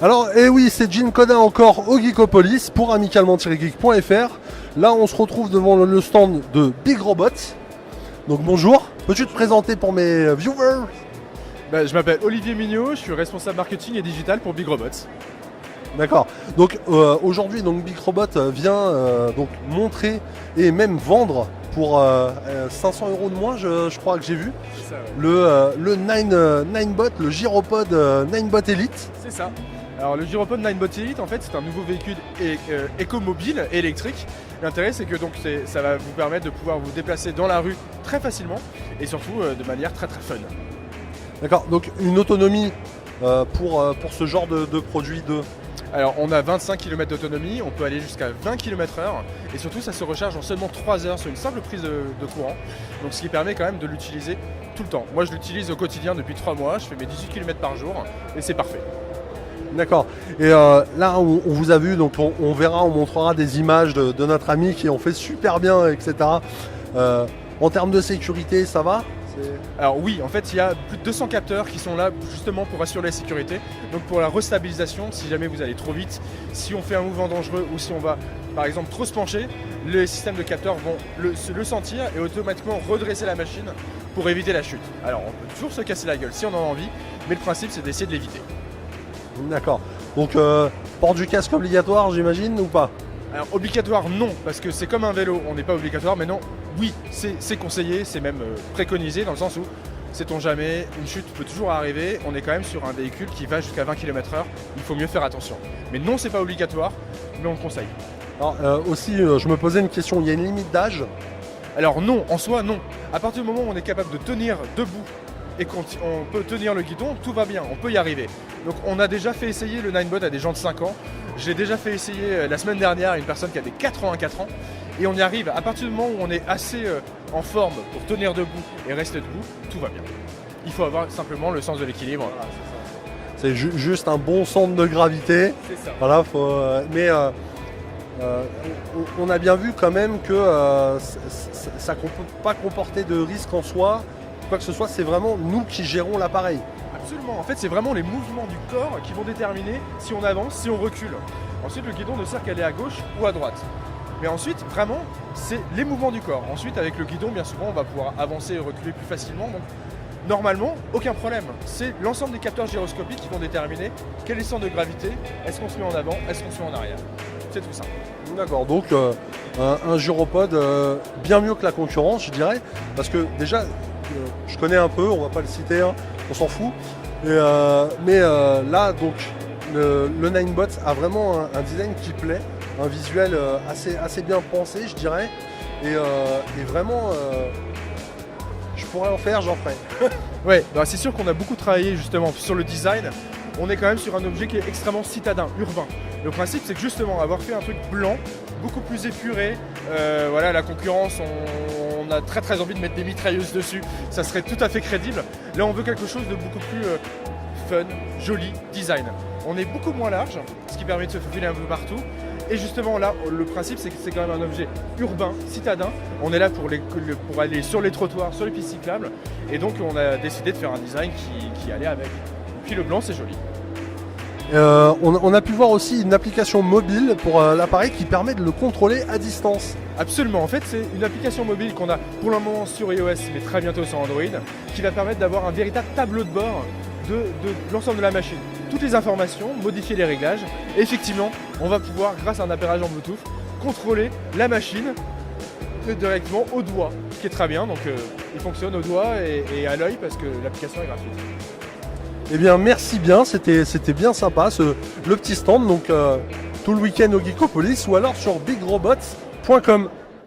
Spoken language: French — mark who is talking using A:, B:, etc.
A: Alors, eh oui, c'est Gene Codin encore au Geekopolis pour amicalement-geek.fr. Là, on se retrouve devant le stand de Big Robot. Donc bonjour, peux-tu te présenter pour mes viewers?
B: Je m'appelle Olivier Mignot, je suis responsable marketing et digital pour Big Robots.
A: D'accord. Donc aujourd'hui, donc Big Robot vient donc montrer et même vendre pour 500 € de moins, je crois que j'ai vu,
B: C'est ça, ouais.
A: le Ninebot, le Gyropod Ninebot Elite.
B: C'est ça. Alors le Gyropod Ninebot Elite, en fait, c'est un nouveau véhicule éco-mobile et électrique. L'intérêt, c'est que donc ça va vous permettre de pouvoir vous déplacer dans la rue très facilement et surtout de manière très très fun.
A: D'accord. Donc une autonomie pour ce genre de produit de...
B: Alors on a 25 km d'autonomie, on peut aller jusqu'à 20 km/h et surtout ça se recharge en seulement 3 heures sur une simple prise de courant. Donc ce qui permet quand même de l'utiliser tout le temps. Moi je l'utilise au quotidien depuis 3 mois, je fais mes 18 km par jour et c'est parfait.
A: D'accord. Et là, on vous a vu, donc on verra, on montrera des images de notre ami qui ont fait super bien, etc. En termes de sécurité, ça va?
B: Alors oui, en fait il y a plus de 200 capteurs qui sont là justement pour assurer la sécurité. Donc pour la restabilisation, si jamais vous allez trop vite, si on fait un mouvement dangereux ou si on va par exemple trop se pencher, les systèmes de capteurs vont le sentir et automatiquement redresser la machine pour éviter la chute. Alors on peut toujours se casser la gueule si on en a envie, mais le principe c'est d'essayer de l'éviter.
A: D'accord. Donc port du casque obligatoire, j'imagine, ou pas?
B: Alors obligatoire non, parce que c'est comme un vélo, on n'est pas obligatoire, mais non, oui, c'est conseillé, c'est même préconisé dans le sens où, sait-on jamais, une chute peut toujours arriver, on est quand même sur un véhicule qui va jusqu'à 20 km/h, il faut mieux faire attention. Mais non, c'est pas obligatoire, mais on le conseille.
A: Alors aussi, je me posais une question, il y a une limite d'âge?
B: Alors non, en soi non. À partir du moment où on est capable de tenir debout et qu'on peut tenir le guidon, tout va bien, on peut y arriver. Donc on a déjà fait essayer le Ninebot à des gens de 5 ans. Je l'ai déjà fait essayer la semaine dernière à une personne qui avait 84 ans. Et on y arrive. À partir du moment où on est assez en forme pour tenir debout et rester debout, tout va bien. Il faut avoir simplement le sens de l'équilibre.
A: Voilà, c'est juste un bon centre de gravité.
B: C'est ça.
A: Voilà, mais on a bien vu quand même que ça ne peut pas comporter de risque en soi. Quoi que ce soit, c'est vraiment nous qui gérons l'appareil.
B: Absolument, en fait c'est vraiment les mouvements du corps qui vont déterminer si on avance, si on recule. Ensuite le guidon ne sert qu'à aller à gauche ou à droite. Mais ensuite vraiment c'est les mouvements du corps. Ensuite avec le guidon bien souvent on va pouvoir avancer et reculer plus facilement. Donc normalement aucun problème. C'est l'ensemble des capteurs gyroscopiques qui vont déterminer quel est le centre de gravité, est-ce qu'on se met en avant, est-ce qu'on se met en arrière. C'est tout simple.
A: D'accord, donc un gyropode bien mieux que la concurrence je dirais. Parce que déjà je connais un peu, on va pas le citer, hein, on s'en fout. Mais là, donc, le Ninebot a vraiment un design qui plaît, un visuel assez bien pensé, je dirais. Et vraiment, je pourrais en faire, j'en ferai.
B: Ouais, bah c'est sûr qu'on a beaucoup travaillé justement sur le design. On est quand même sur un objet qui est extrêmement citadin, urbain. Le principe, c'est que justement, avoir fait un truc blanc, beaucoup plus épuré, voilà, la concurrence, on a très très envie de mettre des mitrailleuses dessus, ça serait tout à fait crédible. Là, on veut quelque chose de beaucoup plus fun, joli, design. On est beaucoup moins large, ce qui permet de se faufiler un peu partout. Et justement, là, le principe, c'est que c'est quand même un objet urbain, citadin. On est là pour aller sur les trottoirs, sur les pistes cyclables. Et donc, on a décidé de faire un design qui allait avec. Puis le blanc, c'est joli.
A: On a pu voir aussi une application mobile pour l'appareil qui permet de le contrôler à distance.
B: Absolument, en fait c'est une application mobile qu'on a pour le moment sur iOS mais très bientôt sur Android qui va permettre d'avoir un véritable tableau de bord de l'ensemble de la machine. Toutes les informations, modifier les réglages et effectivement on va pouvoir grâce à un appareil en Bluetooth contrôler la machine directement au doigt, ce qui est très bien, donc il fonctionne au doigt et à l'œil parce que l'application est gratuite.
A: Eh bien merci bien, c'était bien sympa le petit stand, donc tout le week-end au Geekopolis ou alors sur bigrobots.com.